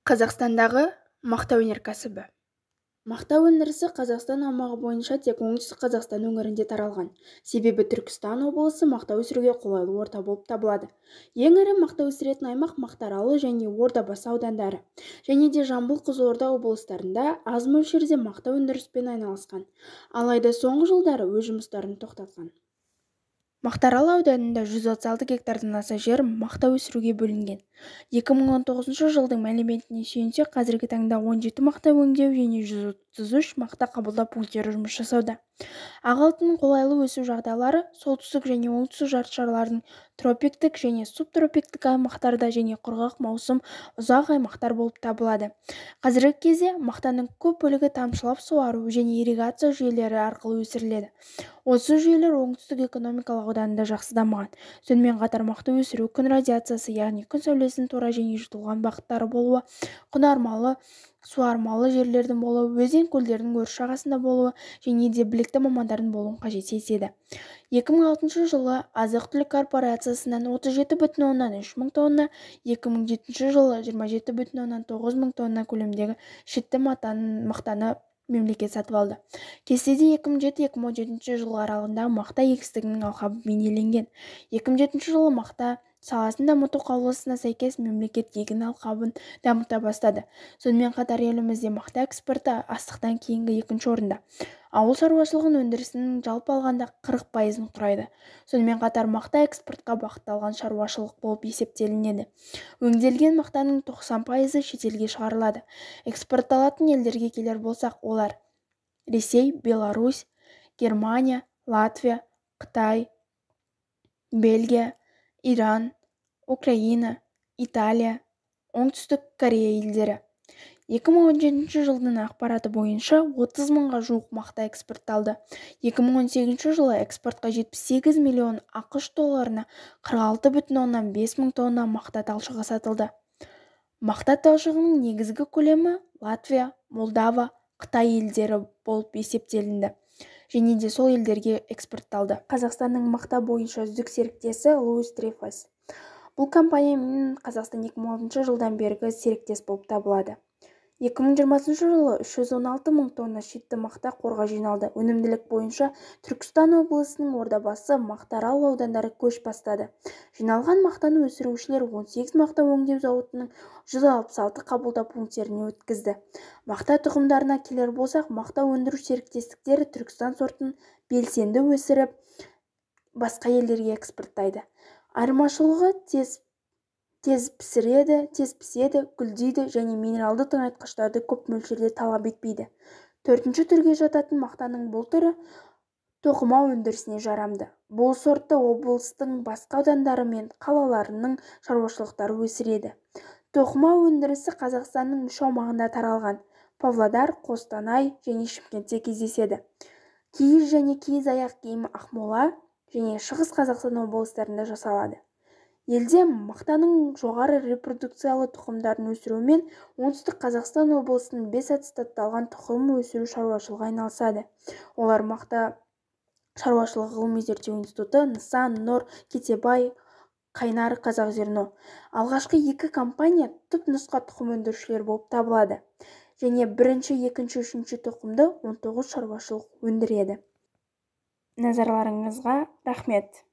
Қазақстандағы мақта өнеркәсібі. Мақта өндірісі Қазақстан аумағы бойынша тек оңтүстік Қазақстан өңірінде таралған. Себебі Түркістан облысы мақта өсіруге қолайлы орта болып табылады. Ең ірі мақта өсіретін аймақ Мақтаарал және Ордабасы аудандары, және де Жамбыл, Қызылорда облыстарында аз мөлшерде мақта өндіріспен айналысқан. Алайда соңғы жылдары өз жұмыстарын тоқтатқан. Мақтаарал ауданында 136 гектардан аса жер мақта өсіруге бөлінген. 2019 жылдың мәліметіне сүйенсек, қазіргі таңда 17 мақта өңдеу және 133 мақта қабылдау пункттері жұмыс жасауда. Ақ алтынның қолайлы өсу жағдайлары солтүстік және оңтүстік жартышарлардың тропиктік және субтропиктік аймақтарда және құрғақ маусым ұзақ аймақтар болып табылады. Қазіргі кезде мақтаның көп бөлігі тамшылап суару және ирригация жүйелері арқылы өсіріледі. Осы жүйелер оңтүстік экономикалық ауданында жақсы дамыған. Сонымен қатар мақта өсіру күн радиациясы, яғни күн сәулесінің тура және жұтылған бағыттары болуы, құнармалы, суармалы жерлердің болуы, өзен көлдердің өріс жағасында болуы және де білікті мамандардың болуын қажет етеді. 2006 жылы азық-түлік корпорациясынан 37,3 мың тонна, 2007 жылы 27,9 мың тонна көлемдегі шитті мақтаны мемлекет сатып алды. Кестеде 2007-2017 жылғы аралығында мақта егістігінің алқабы бейнеленген. 2007 жылы мақта саласын дамыту қаулысына сәйкес мемлекет егін алқабын дамыта бастады. Сонымен қатар елімізде мақта экспорты астықтан кейінгі екінші орында. Ауыл шаруашылығын өндірісінің жалпы алғанда 40%-ын құрайды. Сонымен қатар мақта экспортқа бағытталған шаруашылық болып есептелінеді. Өңделген мақтаның 90%-ы шетелге шығарылады. Экспортталатын елдерге келер болсақ, олар Ресей, Беларусь, Германия, Латвия, Қытай, Бельгия, Иран, Украина, Италия, Оңтүстік Корея елдері. 2017 жылдың ақпараты бойынша 30 мыңға жуық мақта экспортталды. 2018 жылы экспортқа 78 миллион ақш долларына 46,5 мың тонна мақта талшығы сатылды. Мақта талшығының негізгі көлемі Латвия, Молдова, Қытай елдері болып есептелінді және де сол елдерге экспортталды. Қазақстанның мақта бойынша үздік серіктесі Луис Трейфас. Бұл компаниямен Қазақстан 2006 жылдан бергі серіктес болып табылады. 2020 жылы 316 мың тонна шитті мақта қорға жиналды. Өнімділік бойынша Түркістан облысының Ордабасы, Мақтаарал аудандары көш бастады. Жиналған мақтаны өсірушілер 18 мақта өңдеу зауытының 166 қабылдау пункттеріне өткізді. Мақта тұқымдарына келер болсақ, мақта өндіру серіктестіктері Түркістан сортын белсенді өсіріп, басқа елдерге экспорттайды. Айырмашылығы тез піседі, гүлдейді және минералды тыңайтқыштарды көп мөлшерде талап етпейді. Төртінші түрге жататын мақтаның бұл түрі тоқыма өндірісіне жарамды. Бұл сортты облыстың басқа аудандары мен қалаларының шаруашылықтары өсіреді. Тоқыма өндірісі Қазақстанның үш аумағында таралған: Павлодар, Қостанай және Шымкентте кездеседі. Киіз және киіз аяқ киім Ақмола және Шығыс Қазақстан облыстарында жасалады. Елде мақтаның жоғары репродукциялы тұқымдарын өсірумен оңтүстік Қазақстан облысының 5 аттестатталған тұқым өсіру шаруашылығы айналысады. Олар мақта шаруашылығы ғылыми-зерттеу институты, Нысан, Нұр, Кетебай, Қайнар, Қазақзерно. Алғашқы екі компания түпнұсқа тұқым өндірушілер болып табылады және бірінші, екінші, үшінші тұқымды 19 шаруашылық өндіреді. Назарларыңызға рахмет.